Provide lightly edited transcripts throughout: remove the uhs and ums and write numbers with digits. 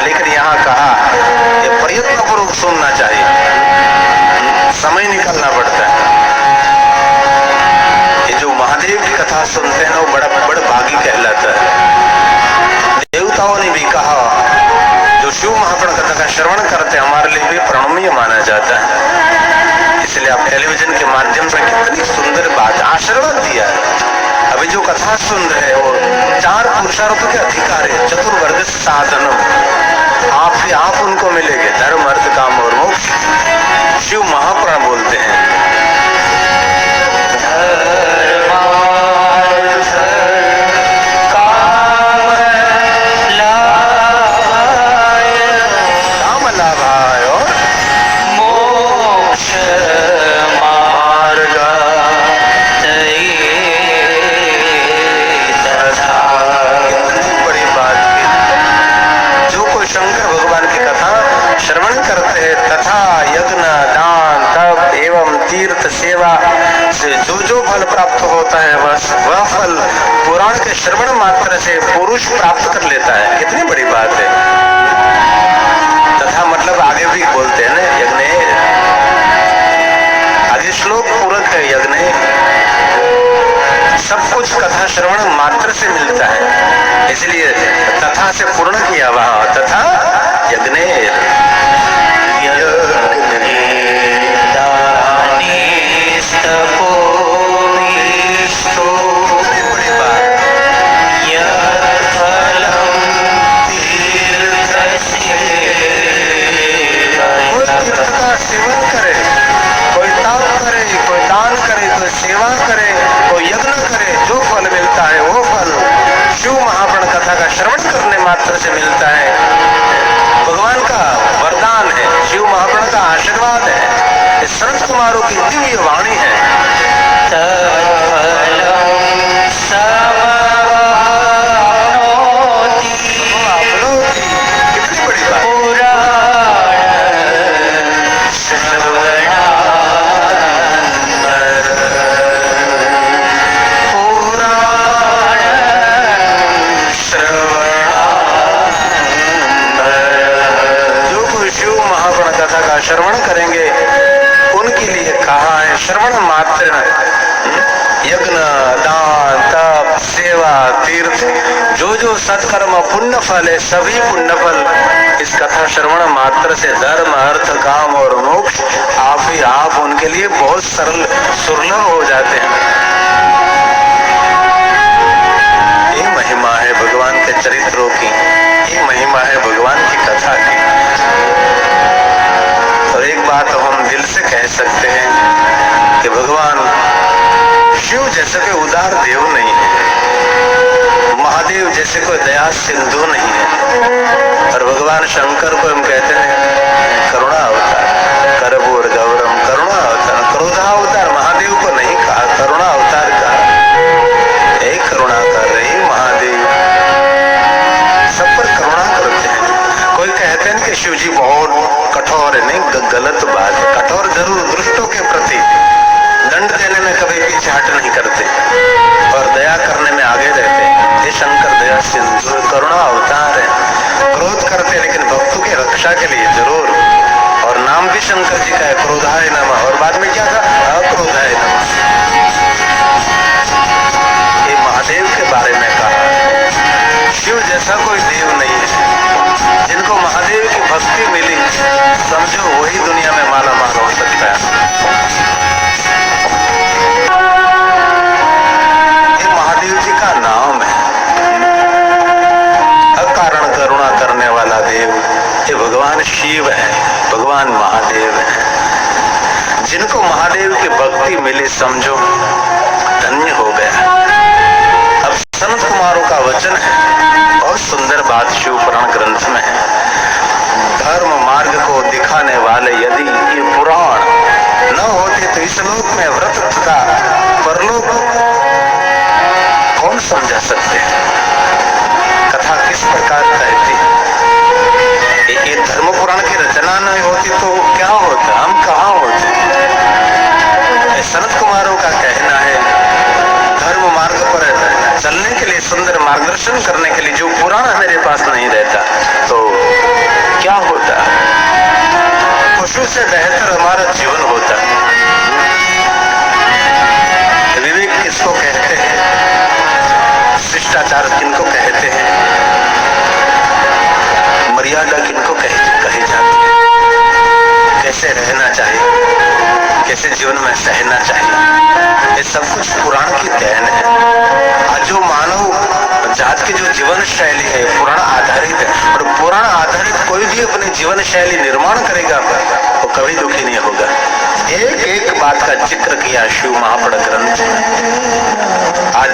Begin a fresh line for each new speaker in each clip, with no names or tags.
लेकिन यहाँ कहा ये प्रयत्न पूर्वक सुनना चाहिए, समय निकालना पड़ता है। ये जो महादेव की कथा सुनते हैं ना, वो बड़ा भागी कहलाता है। देवताओं ने भी कहा जो शिव महापुराण कथा का श्रवण करते हैं हमारे लिए भी प्रणमीय माना जाता है। इसलिए आप टेलीविजन के माध्यम से कितनी सुंदर बात आशीर्वाद दिया है। अभी जो कथा सुन रहे हैं वो 4 पुरुषार्थों के अधिकार है, चतुर्वर्ग साधनम, आप उनको मिलेंगे, धर्म अर्थ काम और मोक्ष। शिव महापुराण बोलते हैं सेवा से जो फल प्राप्त होता है वह फल पुराण के श्रवण मात्र से पुरुष प्राप्त कर लेता है। कितनी बड़ी बात है। तथा मतलब आगे भी बोलते हैं ना, यज्ञ आगे श्लोक पूरक है। यज्ञ सब कुछ कथा श्रवण मात्र से मिलता है, इसलिए तथा से पूर्ण किया वहां, तथा यज्ञ सेवन करे, कोई ताप करे, कोई दान करे, कोई सेवा करे, कोई यज्ञ करे, जो फल मिलता है वो फल शिव महापुराण कथा का श्रवण करने मात्र से मिलता है। भगवान का वरदान है, शिव महापुराण का आशीर्वाद है, इस संत कुमारों की दिव्य वाणी है। कितनी बड़ी बात। श्रवण करेंगे उनके लिए कहा है श्रवण मात्र, यज्ञ दान तप सेवा तीर्थ जो सत्कर्म पुण्य फल है, सभी पुण्य फल इस कथा श्रवण मात्र से धर्म अर्थ काम और मोक्ष आप उनके लिए बहुत सरल सुलभ हो जाते हैं। ये महिमा है भगवान के चरित्रों की, ये महिमा है भगवान की कथा की। और एक बात हम दिल से कह सकते हैं कि भगवान शिव जैसे कोई उदार देव नहीं है, महादेव जैसे कोई दया सिंधु नहीं है, और भगवान शंकर को हम कहते हैं करुणा अवतार, करपूर गौरम करुणा अवतार, क्रोधावतार महादेव को नहीं कहा, करुणा अवतार कहा। एक करुणा कर रही महादेव, सब पर करुणा करते हैं। कोई कहते हैं कि शिव जी बहुत कठोर है, नहीं, गलत बात है। कठोर जरूर दुष्टों के प्रति, दंड देने में कभी पीछे हट नहीं करते और दया करने में आगे रहते। ये शंकर दया सिंधु करुणा अवतार है। क्रोध करते लेकिन भक्तों की रक्षा के लिए जरूर, और नाम भी शंकर जी का है, क्रोधाय नमः, और बाद में क्या था, अक्रोधाय नमः। ये महादेव के बारे में कहा। शिव जैसा कोई देव नहीं है। जिनको महादेव की भक्ति मिली, समझो वही दुनिया में माला माल हो सकता है। ये महादेव जी का नाम है, अकारण करुणा करने वाला देव। ये भगवान शिव है, भगवान महादेव है। जिनको महादेव की भक्ति मिली, समझो धन्य हो गया। अब संत कुमारों का वचन है, बहुत सुंदर बात शिव पुराण ग्रंथ में है। धर्म मार्ग को दिखाने वाले यदि ये पुराण न होते तो इस लोक में व्रत तथा परलोक कौन समझा सकते हैं। कथा किस प्रकार कहती है। ये धर्म पुराण की रचना नहीं होती तो क्या होता, हम कहाँ होते। संत कुमारों का कहना है धर्म मार्ग पर चलने के लिए, सुंदर मार्गदर्शन करने के लिए जो पुराण मेरे पास नहीं रहता तो पशु से बेहतर हमारा जीवन होता। विवेक किसको कहते हैं, शिष्टाचार किनको कहते हैं, मर्यादा किनको कही जाती है, कैसे रहना चाहिए, कैसे जीवन में सहना चाहिए, ये सब कुछ पुराण की देन है। आज जो मानव जात की जो जीवन शैली है पुराण आधारित है, और पुराण आधारित कोई भी अपनी जीवन शैली निर्माण करेगा वो कभी दुखी नहीं होगा। एक एक बात का जिक्र किया शिव महापड़ ग्रंथ में। आज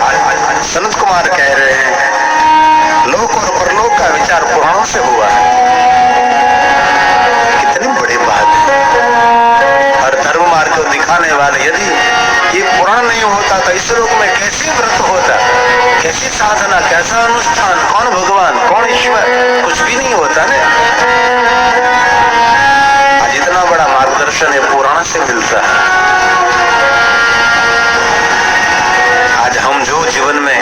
सनत कुमार कह रहे हैं लोक और परलोक का विचार पुराणों से हुआ है। कितनी बड़ी बात है। और धर्म मार्ग को दिखाने वाले यदि ये पुराण नहीं होता तो इस लोक में कैसे व्रत होता, कैसी साधना, कैसा अनुष्ठान, कौन भगवान कौन ईश्वर, कुछ भी नहीं होता ना। आज इतना बड़ा मार्गदर्शन है पुराण से मिलता है। आज हम जो जीवन में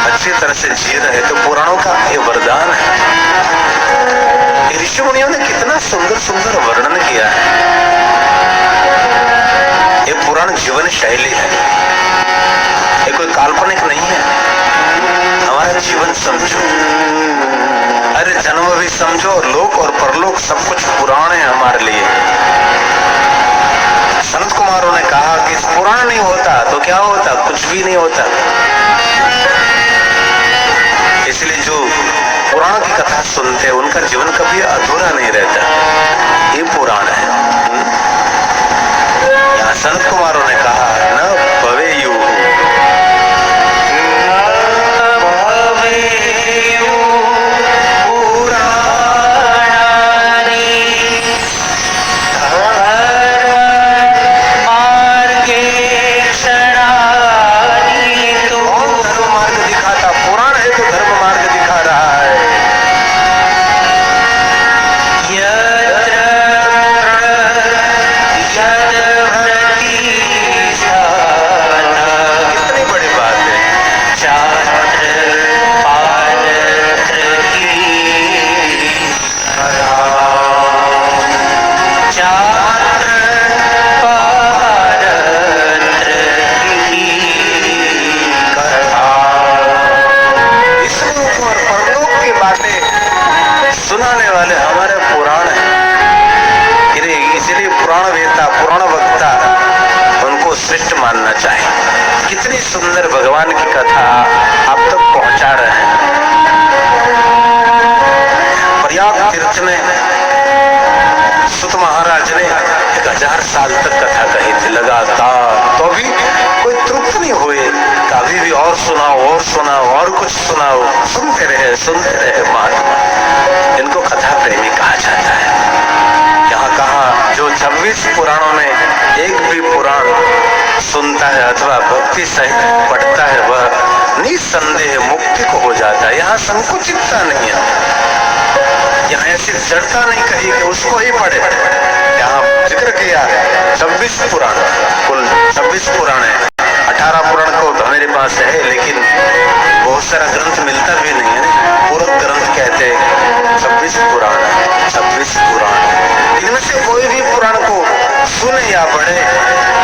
अच्छी तरह से जी रहे तो पुराणों का ये वरदान है। ऋषि मुनियों ने कितना सुंदर सुंदर वर्णन किया है। ये पुराण जीवन शैली है, ये कोई काल्पनिक नहीं है। हमारा जीवन समझो, अरे जन्म भी समझो, लोक और परलोक सब कुछ पुराण है हमारे लिए। संत कुमारों ने कहा कि पुराण नहीं होता तो क्या होता, कुछ भी नहीं होता। इसलिए जो पुराण की कथा सुनते हैं उनका जीवन कभी अधूरा नहीं रहता। ये पुराण है। यहाँ संत कुमारों ने कहा न भवेयु, सुनाने वाले हमारे पुराण है। इसलिए पुराण वेता, पुराण वक्ता उनको श्रेष्ठ मानना चाहिए। कितनी सुंदर भगवान की कथा आप तक पहुंचा रहे हैं। प्रयाग तीर्थ में सुत महाराज ने 1000 साल तक कथा कही थी लगातार, तो भी कोई तृप्त नहीं हुए। कभी भी और सुनाओ और सुनाओ और कुछ सुनाओ, सुनते रहे महात्मा। इनको कथा प्रेमी कहा जाता है। यहाँ कहा जो 26 पुराणों में एक भी पुराण सुनता है अथवा भक्ति सहित पढ़ता है वह निसंदेह मुक्ति को हो जाता है। यहाँ संकुचितता नहीं है, यहाँ ऐसी जड़ता नहीं कही कि उसको ही पढ़े। यहाँ जिक्र किया 26 पुराण, कुल 26 पुराण है। 18 पुराण को तो मेरे पास है, लेकिन बहुत सारा ग्रंथ मिलता भी नहीं है। पूरक ग्रंथ कहते हैं 26 पुराण, 26 पुराण। इनमें से कोई भी पुराण को सुने या पढ़े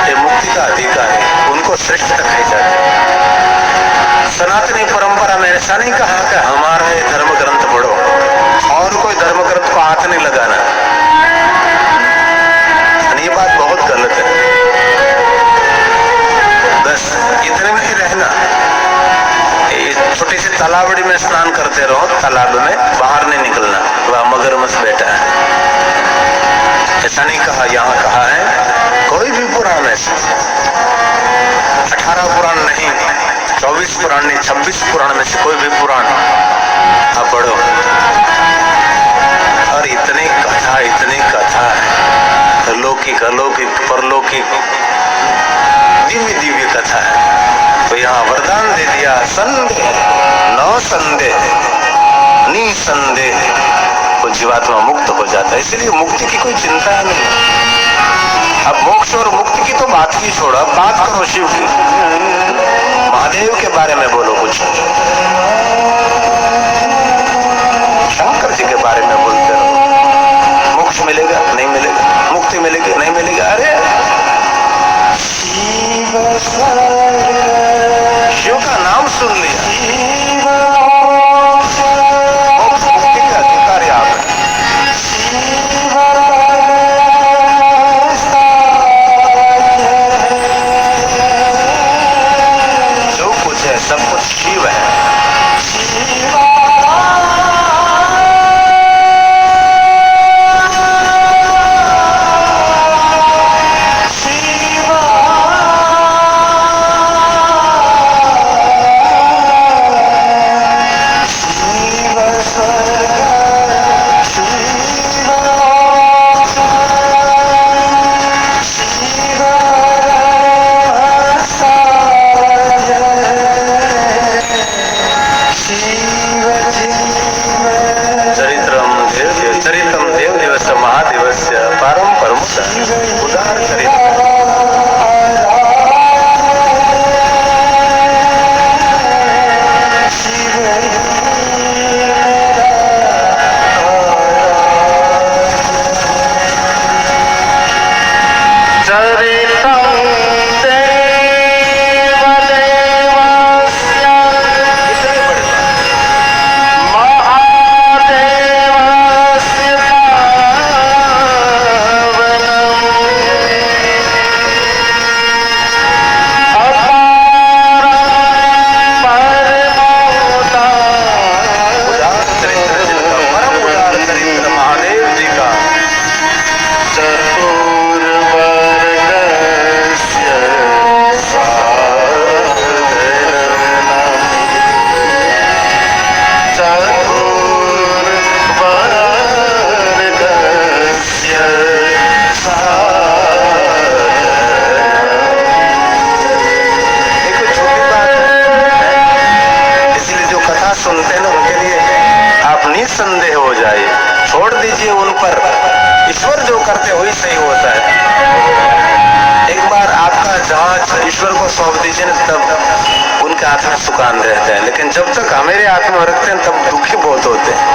ये मुक्ति का अधिकार है, उनको श्रेष्ठ कहे जाते हैं। सनातनी परंपरा में ऐसा नहीं कहा कि हमारा ये धर्म ग्रंथ पढ़ो और कोई धर्म ग्रंथ को हाथ नहीं लगाना। ये बात बहुत गलत है। बस इतने में ही रहना। छोटी सी तालाबड़ी में स्नान करते रहो, तालाब में बाहर नहीं निकलना, वह मगरमच्छ बैठा है। ऐसा नहीं कहा, यहाँ कहा है कोई भी पुराण में से 18 पुराण नहीं, 24 पुराण नहीं, 26 पुराण में से कोई भी पुराण आप पढ़ो। और इतनी कथा है, लौकिक अलौकिक परलौकिक दिव्य दिव्य कथा है। तो यहाँ वरदान दे दिया, संदेह न संदेह निसंदेह वो जीवात्मा मुक्त हो जाता है। इसलिए मुक्ति की कोई चिंता है नहीं। अब मोक्ष और मुक्ति की तो बात ही छोड़ो, अब बात करो शिव की। महादेव के बारे में बोलो कुछ, शंकर जी के बारे में बोलते रहो। मोक्ष मिलेगा नहीं मिलेगा, सुन लिया, मोक्ष मुक्ति के अधिकारी आप हैं। जो कुछ है सब कुछ शिव है। चरितम देव दिवस महादिवस्य परम परमुत उदार चरित्र। सुनते हैं ना, उनके लिए आप निसंदेह हो जाइए, छोड़ दीजिए उन पर। ईश्वर जो करते वही सही होता है। एक बार आपका जहाज ईश्वर को सौंप दीजिए ना, तब उनके हाथ में सुकान रहते हैं। लेकिन जब तक हमारे हाथ में रखते हैं तब दुखी बहुत होते हैं।